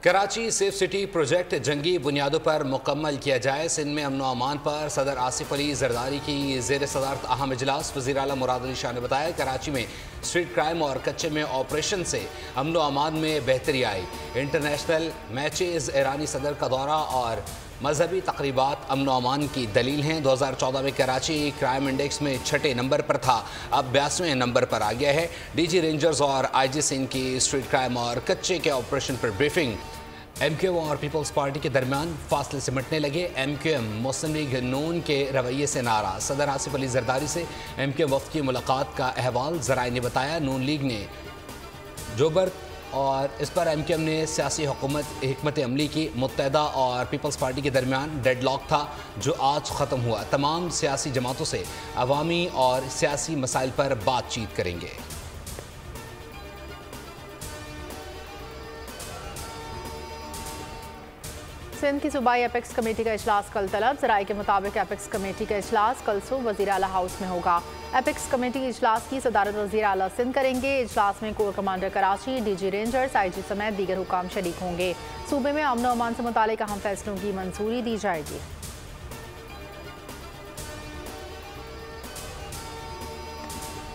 Karachi safe city project जंगी बुनियादों पर मुकम्मल किया जाए। सिंध में अमन अमान पर सदर आसिफ अली जरदारी की जेर सदारत अहम इजलास। वज़ीर आला मुराद अली शाह ने बताया कराची में स्ट्रीट क्राइम और कच्चे में ऑपरेशन से अमन अमान में बेहतरी आई। इंटरनेशनल मैचेज़, ईरानी सदर का दौरा और मजहबी तकरीबात अमन अमान की दलील हैं। 2014 में कराची क्राइम इंडेक्स में 6 नंबर पर था, अब 82वें नंबर पर आ गया है। डीजी रेंजर्स और आईजी सिंध की स्ट्रीट क्राइम और कच्चे के ऑपरेशन पर ब्रीफिंग। एमक्यूएम और पीपल्स पार्टी के दरमियान फासले सिमटने लगे। एमक्यूएम मुस्लिम लीग नून के रवैये से नाराज। सदर आसिफ अली जरदारी से एमक्यूएम वफ्द की मुलाकात का अहवाल ज़राए ने बताया। नून लीग ने जोबर और इस पर एमक्यूएम ने सियासी हिकमत अमली की। मुत्तहदा और पीपल्स पार्टी के दरमियान डेडलॉक था जो आज ख़त्म हुआ। तमाम सियासी जमातों से अवामी और सियासी मसाइल पर बातचीत करेंगे। सिंध की सूबाई एपेक्स कमेटी का इजलास कल तलब। ज़राए के मुताबिक एपेक्स कमेटी का इजलास कल सुबह वज़ीर आला हाउस में होगा। एपेक्स कमेटी इजलास की सदारत वज़ीर आला सिंध करेंगे। इजलास में core commander Karachi, DG rangers, IG समेत दीगर हुकाम शरीक होंगे। सूबे में अमन अमान से मुतालिक अहम फैसलों की मंजूरी दी जाएगी।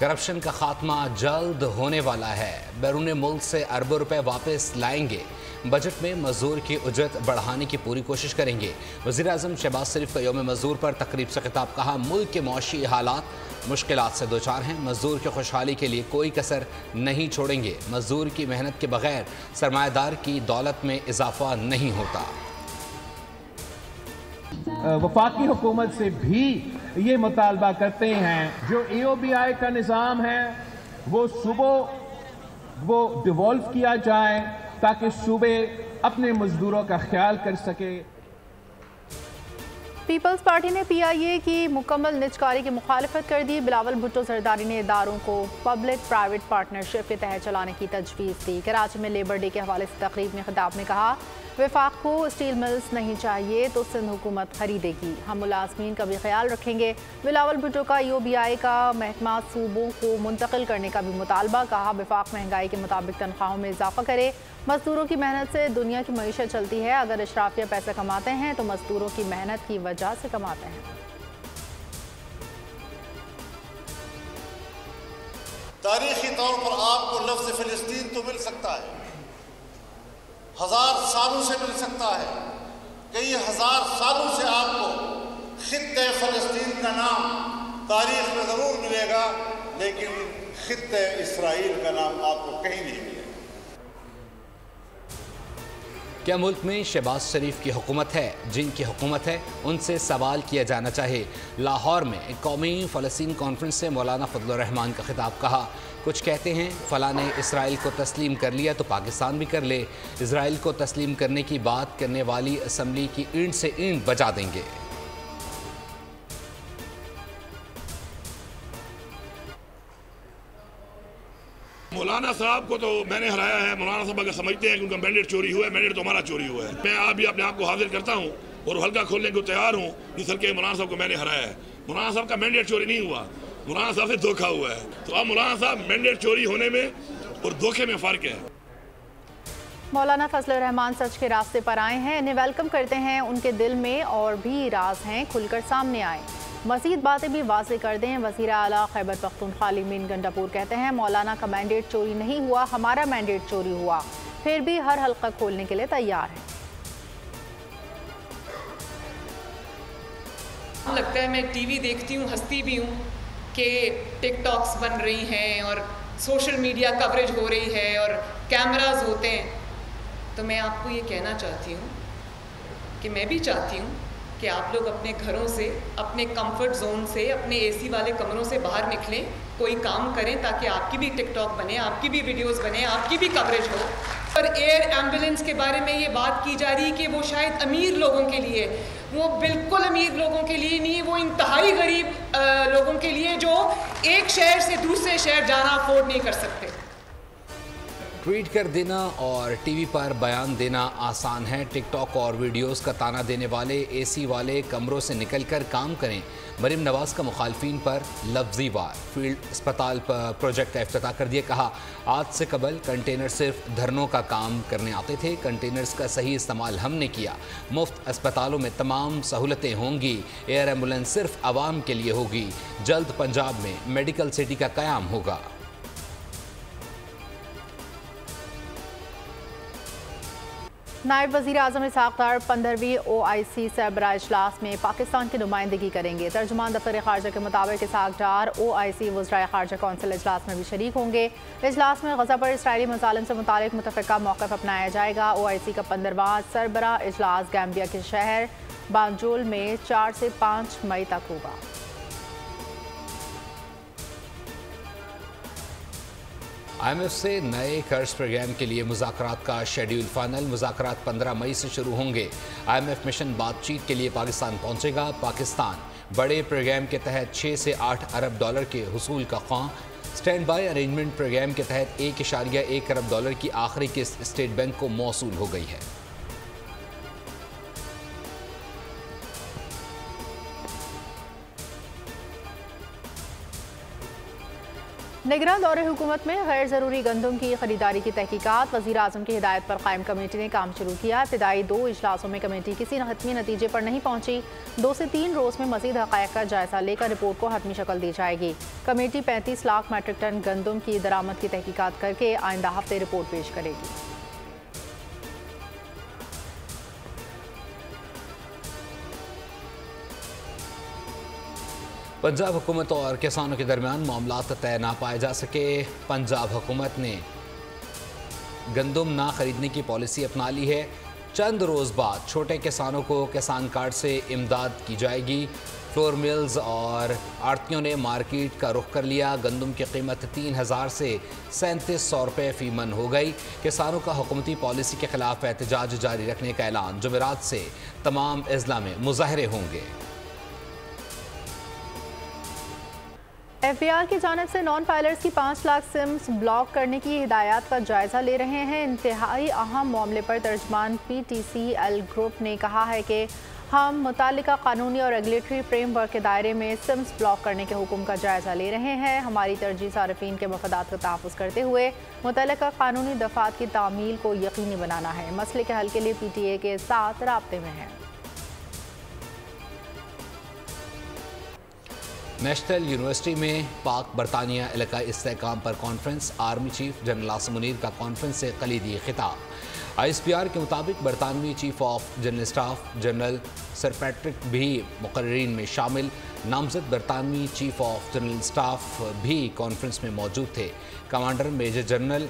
करप्शन का खात्मा जल्द होने वाला है। बैरून मुल्क से अरबों रुपए वापस लाएंगे। बजट में मजदूर की उजरत बढ़ाने की पूरी कोशिश करेंगे। वज़ीर आज़म शहबाज शरीफ का यौम मजदूर पर तकरीब से खिताब। कहा, मुल्क के मौशी हालात मुश्किलात से दो चार हैं, मजदूर की खुशहाली के लिए कोई कसर नहीं छोड़ेंगे। मजदूर की मेहनत के बगैर सरमायादार की दौलत में इजाफा नहीं होता। वफाकी हुकूमत से भी ये मुतालबा करते हैं जो EOBI का निज़ाम है वो सुबह वो डिवॉल्व किया जाए ताकि सूबे अपने मजदूरों का ख्याल कर सके। पीपल्स पार्टी ने PIA की मुकम्मल निजकारी की मुखालफत कर दी। बिलावल भुट्टो जरदारी ने इदारों को पब्लिक प्राइवेट पार्टनरशिप के तहत चलाने की तजवीज़ दी। कराची में लेबर डे के हवाले से तकरीब में खिताब में कहा, वफाक को स्टील मिल्स नहीं चाहिए तो सिंध हुकूमत खरीदेगी, हम मुलाजमीन का भी ख्याल रखेंगे। बिलावल भुट्टो का EOBI का महकमा सूबों को मुंतकिल करने का भी मुतालबा। कहा, वफाक महंगाई के मुताबिक तनख्वाहों में इजाफा करे। मजदूरों की मेहनत से दुनिया की मईशत चलती है। अगर इशराफिया पैसा कमाते हैं तो मजदूरों की मेहनत की वजह से कमाते हैं। तारीखी तौर पर आपको लफ्ज़ फ़िलिस्तीन तो मिल सकता है, 1000 सालों से मिल सकता है, कई 1000 सालों से आपको खित्ते फ़लस्तीन का नाम तारीख में ज़रूर मिलेगा, लेकिन खित्ते इसराइल का नाम आपको कहीं नहीं मिलेगा। क्या मुल्क में शहबाज शरीफ की हुकूमत है? जिनकी हुकूमत है उनसे सवाल किया जाना चाहिए। लाहौर में कौमी फ़लस्तीन कॉन्फ्रेंस से मौलाना फजलुर रहमान का खिताब। कहा, कुछ कहते हैं फ़लाँ ने इसराइल को तस्लीम कर लिया तो पाकिस्तान भी कर ले। इसराइल को तस्लीम करने की बात करने वाली असम्बली की ईंट से ईंट बजा देंगे। मौलाना साहब को तो मैंने हराया है। मौलाना साहब अगर समझते हैं कि उनका मैंडेट चोरी हुआ है, मैंडेट तो हमारा चोरी हुआ है। मैं आप भी अपने आप को हाजिर करता हूँ और हल्का खोलने को तैयार हूँ कि सर के मौलाना साहब को मैंने हराया है। मौलाना साहब का मैंडेट चोरी नहीं हुआ, मौलाना साहब से धोखा हुआ है। तो अब मौलाना साहब मैंडेट चोरी होने में और धोखे में फ़र्क है। मौलाना फजलुर रहमान सच के रास्ते पर आए हैं, इन्हें वेलकम करते हैं। उनके दिल में और भी राज हैं, खुलकर सामने आए, मज़ीद बातें भी वाज़ेह कर दें। वज़ीर आला खैबर पख्तूनख्वा मीन गंडापुर कहते हैं, मौलाना का मैंडेट चोरी नहीं हुआ, हमारा मैंडेट चोरी हुआ, फिर भी हर हल्का खोलने के लिए तैयार है। लगता है मैं टीवी देखती हूँ, हंसती भी हूँ कि टिकटॉक्स बन रही हैं और सोशल मीडिया कवरेज हो रही है और कैमरास होते हैं। तो मैं आपको ये कहना चाहती हूँ कि मैं भी चाहती हूँ कि आप लोग अपने घरों से, अपने कंफर्ट जोन से, अपने AC वाले कमरों से बाहर निकलें, कोई काम करें ताकि आपकी भी टिकटॉक बने, आपकी भी वीडियोस बने, आपकी भी कवरेज हो। और एयर एम्बुलेंस के बारे में ये बात की जा रही है कि वो शायद अमीर लोगों के लिए, वो बिल्कुल अमीर लोगों के लिए नहीं है, वो इंतहाई गरीब लोगों के लिए जो एक शहर से दूसरे शहर जाना अफोर्ड नहीं कर सकते। ट्वीट कर देना और टीवी पर बयान देना आसान है। टिकटॉक और वीडियोस का ताना देने वाले एसी वाले कमरों से निकलकर काम करें। मरीम नवाज का मुखालफिन पर लफ्जी वार। फील्ड अस्पताल पर प्रोजेक्ट का इफ्तिताह कर दिया। कहा, आज से कबल कंटेनर सिर्फ धरनों का काम करने आते थे, कंटेनर्स का सही इस्तेमाल हमने किया। मुफ्त अस्पतालों में तमाम सहूलतें होंगी। एयर एम्बुलेंस सिर्फ आवाम के लिए होगी। जल्द पंजाब में मेडिकल सिटी का क़याम होगा। नायब वज़ीर आज़म इसहाक़ डार 15वीं OIC सरबराह इजलास में पाकिस्तान की नुमाइंदगी करेंगे। तर्जुमान दफ्तर ख़ारजा के मुताबिक इसहाक़ डार OIC वज़राए ख़ारजा कौंसिल इजलास में भी शरीक होंगे। इजलास में गज़ा पर इसराइली मसालिम से मुतालिक मुतफ़िक़ा मौक़िफ़ अपनाया जाएगा। OIC का 15वां सरबराह इजलास गैम्बिया के शहर बांजुल में 4 से 5 मई तक होगा। IMF से नए कर्ज प्रोग्राम के लिए मुज़ाकरात का शेड्यूल फाइनल। मुज़ाकरात 15 मई से शुरू होंगे। IMF मिशन बातचीत के लिए पाकिस्तान पहुंचेगा। पाकिस्तान बड़े प्रोग्राम के तहत 6 से 8 अरब डॉलर के हुसूल का ख्वाह। स्टैंड बाई अरेंजमेंट प्रोग्राम के तहत 1.1 अरब डॉलर की आखिरी किस्त स्टेट बैंक को मौसूल हो गई है। निगरान दौरे हुकूमत में गैर ज़रूरी गंदम की खरीदारी की तहकीकात। वज़ीर आज़म की हिदायत पर कायम कमेटी ने काम शुरू किया। इब्तिदाई 2 इजलासों में कमेटी किसी हतमी नतीजे पर नहीं पहुंची। 2 से 3 रोज़ में मज़ीद हक़ाइक़ का जायज़ा लेकर रिपोर्ट को हतमी शक्ल दी जाएगी। कमेटी 35 लाख मैट्रिक टन गंदम की दरामद की तहकीकात करके आइंदा हफ्ते रिपोर्ट पेश करेगी। पंजाब हुकूमत और किसानों के दरमियान मामलात तय ना पाए जा सके। पंजाब हुकूमत ने गंदम ना खरीदने की पॉलिसी अपना ली है। चंद रोज़ बाद छोटे किसानों को किसान कार्ड से इमदाद की जाएगी। फ्लोर मिल्स और आड़तियों ने मार्केट का रुख कर लिया। गंदम की कीमत 3000 से 3700 रुपये फ़ी मन हो गई। किसानों का हुकूमती पॉलिसी के खिलाफ एहतजाज जारी रखने का ऐलान। जुमेरात से तमाम अजला में मुजाहरे होंगे। FBI की जानिब से नॉन फाइलर्स की 5 लाख सिम्स ब्लॉक करने की हिदायत का जायज़ा ले रहे हैं। इंतहाई अहम मामले पर तर्जमान PTCL ग्रुप ने कहा है कि हम मुतालिका कानूनी और रेगुलेटरी फ्रेमवर्क के दायरे में सिम्स ब्लॉक करने के हुक्म का जायज़ा ले रहे हैं। हमारी तरजीह सार्फिन के मफादात का तहफ़्फ़ुज़ करते हुए मुतालिका कानूनी दफ़ात की तामील को यकीनी बनाना है। मसले के हल के लिए PTA के साथ राब्ते में है। नेशनल यूनिवर्सिटी में पाक बरतानिया इलाकाई इस्तेहकाम पर conference. Army chief general Asim Munir का कॉन्फ्रेंस से कलीदी खिताब। ISPR के मुताबिक बरतानवी chief of general staff general sir Patrick भी मुकर्रीन में शामिल। नामजद बरतानवी चीफ ऑफ जनरल स्टाफ भी कॉन्फ्रेंस में मौजूद थे। कमांडर मेजर जनरल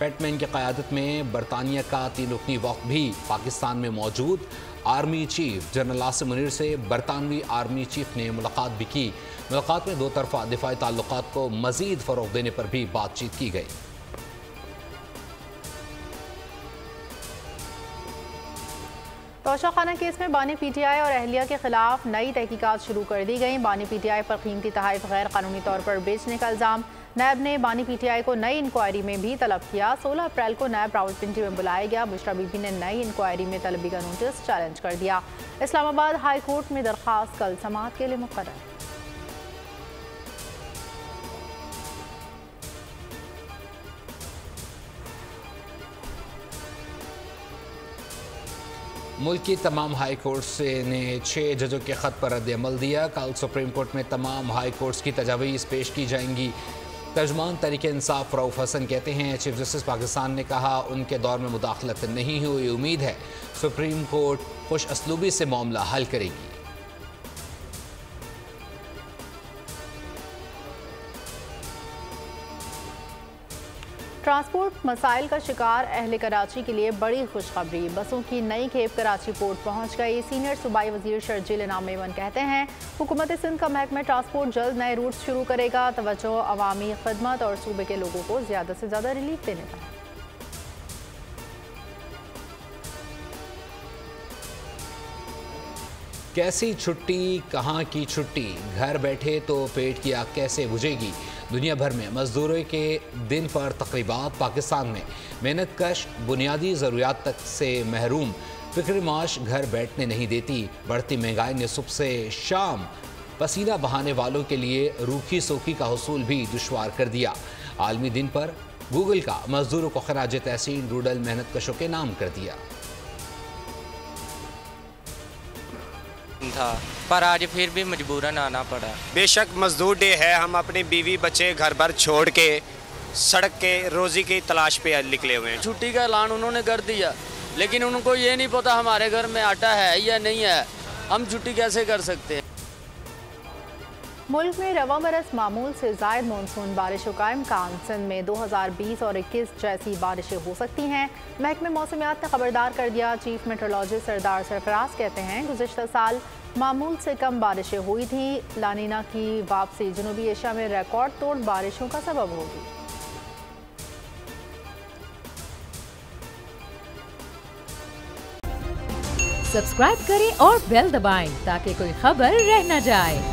पेटमैन की क़यादत में बरतानिया का 3 रुकनी वक्त भी पाकिस्तान में मौजूद। Army chief general Asim Munir से बरतानवी आर्मी चीफ ने मुलाकात भी की। मुलाकात में 2 तरफ़ा दिफाई ताल्लुकात को मज़ीद फ़रोग़ देने पर भी बातचीत की गई। तोशाखाना केस में बानी PTI और अहलिया के खिलाफ नई तहकीकात शुरू कर दी गई। बानी PTI पर कीमती तोहफ़े गैर कानूनी तौर पर बेचने का इल्ज़ाम। नैब ने बानी PTI को नई इंक्वायरी में भी तलब किया। 16 अप्रैल को नैब रावलपिंडी में बुलाया गया। बुशरा बीबी ने नई इंक्वायरी में तलबी का नोटिस चैलेंज कर दिया। इस्लामाबाद हाई कोर्ट में दरख्वास्त कल समाअत के लिए मुक़र्रर। मुल्क की तमाम हाई कोर्ट्स ने 6 जजों के ख़त पर रद्द-ए-अमल दिया। कल सुप्रीम कोर्ट में तमाम हाई कोर्ट्स की तजावीज़ पेश की जाएंगी। तर्जमान तहरीक इंसाफ रऊफ़ हसन कहते हैं, चीफ जस्टिस पाकिस्तान ने कहा उनके दौर में मुदाखलत नहीं हुई। उम्मीद है सुप्रीम कोर्ट खुश असलूबी से मामला हल करेगी। ट्रांसपोर्ट मसाइल का शिकार अहले कराची के लिए बड़ी खुशखबरी। बसों की नई खेप कराची पोर्ट पहुंच गई। सीनियर सूबाई वजीर शर्जील इनाम मेमन कहते हैं, हुकूमत सिंध का महकमा ट्रांसपोर्ट जल्द नए रूट्स शुरू करेगा। तवज्जो अवामी खदमत और सूबे के लोगों को ज़्यादा से ज़्यादा रिलीफ देने पर है। कैसी छुट्टी, कहाँ की छुट्टी, घर बैठे तो पेट की आग कैसे बुझेगी। दुनिया भर में मजदूरों के दिन पर तकरीबात। पाकिस्तान में मेहनत कश बुनियादी ज़रूरियात तक से महरूम फिक्र माश घर बैठने नहीं देती। बढ़ती महंगाई ने सुबह से शाम पसीना बहाने वालों के लिए रूखी सोखी का हुसूल भी दुश्वार कर दिया। आलमी दिन पर गूगल का मजदूरों को खराज तहसीन डूडल मेहनत कशों के नाम कर दिया था, पर आज फिर भी मजबूरन आना पड़ा। बेशक मजदूर डे है, हम अपने बीवी बच्चे घर भर छोड़ के सड़क के रोजी की तलाश पे निकले हुए हैं। छुट्टी का ऐलान उन्होंने कर दिया, लेकिन उनको ये नहीं पता हमारे घर में आटा है या नहीं है, हम छुट्टी कैसे कर सकते हैं। मुल्क में रवा बरस मामूल से ज़ायद मानसून बारिशों का इम्कान। सिंध में 2020 और 21 जैसी बारिशें हो सकती हैं। महकमे मौसमियात ने खबरदार कर दिया। चीफ मेट्रोलॉजिस्ट सरदार सरफराज कहते हैं गुज़िश्ता साल मामूल से कम बारिशें हुई थी। लानीना की वापसी जनूबी एशिया में रिकॉर्ड तोड़ बारिशों का सबब होगी। सब्सक्राइब करें और बेल दबाएं ताकि कोई खबर रह न जाए।